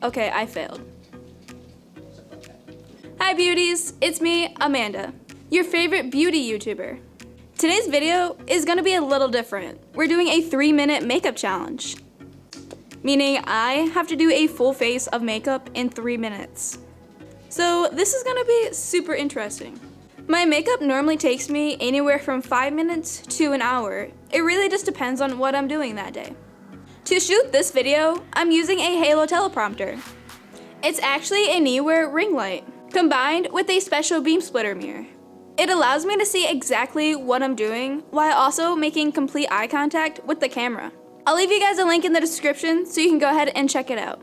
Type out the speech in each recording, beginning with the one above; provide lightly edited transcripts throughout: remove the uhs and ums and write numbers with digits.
Okay, I failed. Hi beauties, it's me, Amanda, your favorite beauty YouTuber. Today's video is gonna be a little different. We're doing a 3-minute makeup challenge, meaning I have to do a full face of makeup in 3 minutes. So this is gonna be super interesting. My makeup normally takes me anywhere from 5 minutes to an hour. It really just depends on what I'm doing that day. To shoot this video, I'm using a Halo teleprompter. It's actually a Neewer ring light, combined with a special beam splitter mirror. It allows me to see exactly what I'm doing while also making complete eye contact with the camera. I'll leave you guys a link in the description so you can go ahead and check it out.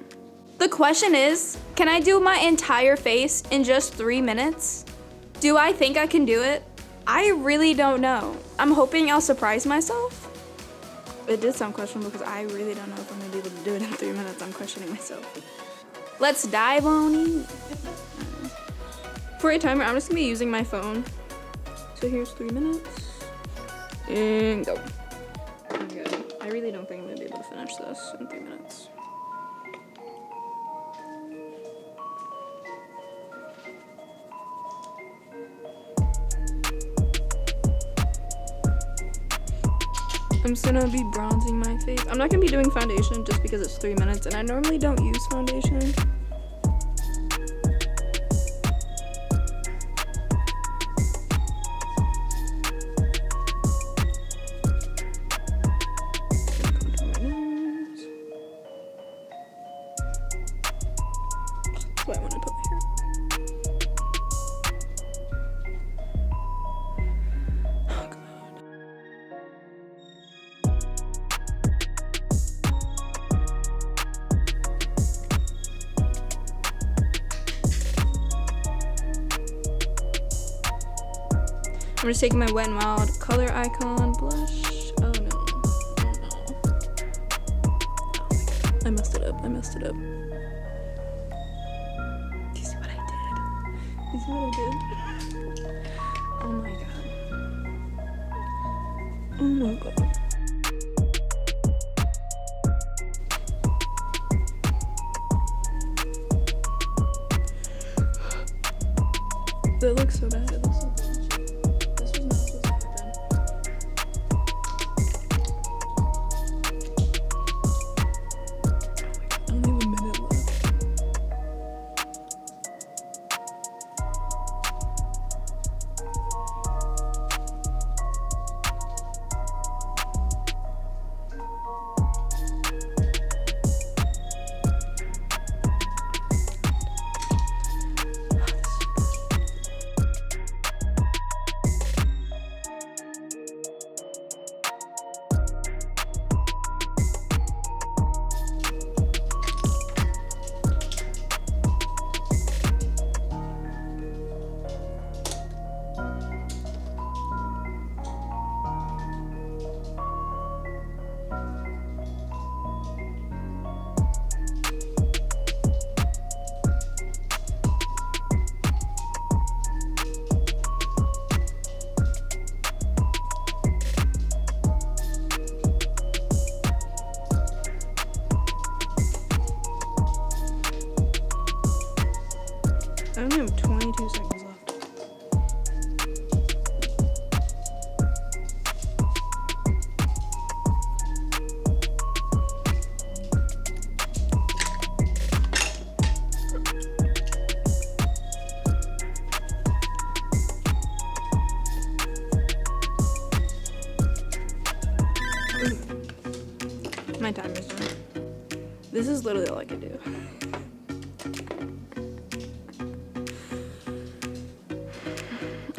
The question is, can I do my entire face in just 3 minutes? Do I think I can do it? I really don't know. I'm hoping I'll surprise myself. It did sound questionable because I really don't know if I'm gonna be able to do it in 3 minutes. I'm questioning myself. Let's dive on in. For a timer, I'm just gonna be using my phone. So here's 3 minutes. And go. Okay. I really don't think I'm gonna be able to finish this in 3 minutes. I'm just gonna be bronzing my face. I'm not gonna be doing foundation just because it's 3 minutes and I normally don't use foundation. That's what I want to put my hair. Oh god. I'm just taking my Wet n Wild color icon blush. Oh no. Oh no. Oh my god. I messed it up. I messed it up. Do you see what I did? Do you see what I did? Oh my god. Oh my god. That looks so bad. It looks so bad. This was not supposed to happen. Oh my god, I only have a minute left. I only have 22 seconds left. My timer's done. This is literally all I can do.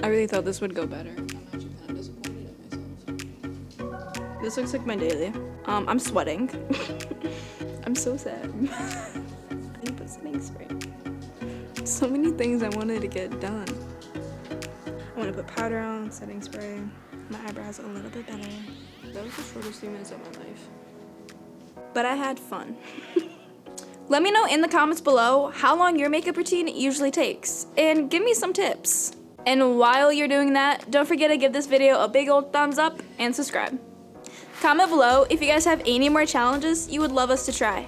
I really thought this would go better. I'm actually kind of disappointed in myself. This looks like my daily. I'm sweating. I'm so sad. I need to put setting spray. So many things I wanted to get done. I want to put powder on, setting spray, my eyebrows a little bit better. That was the shortest 3 minutes of my life. But I had fun. Let me know in the comments below how long your makeup routine usually takes, and give me some tips. And while you're doing that, don't forget to give this video a big old thumbs up and subscribe. Comment below if you guys have any more challenges you would love us to try.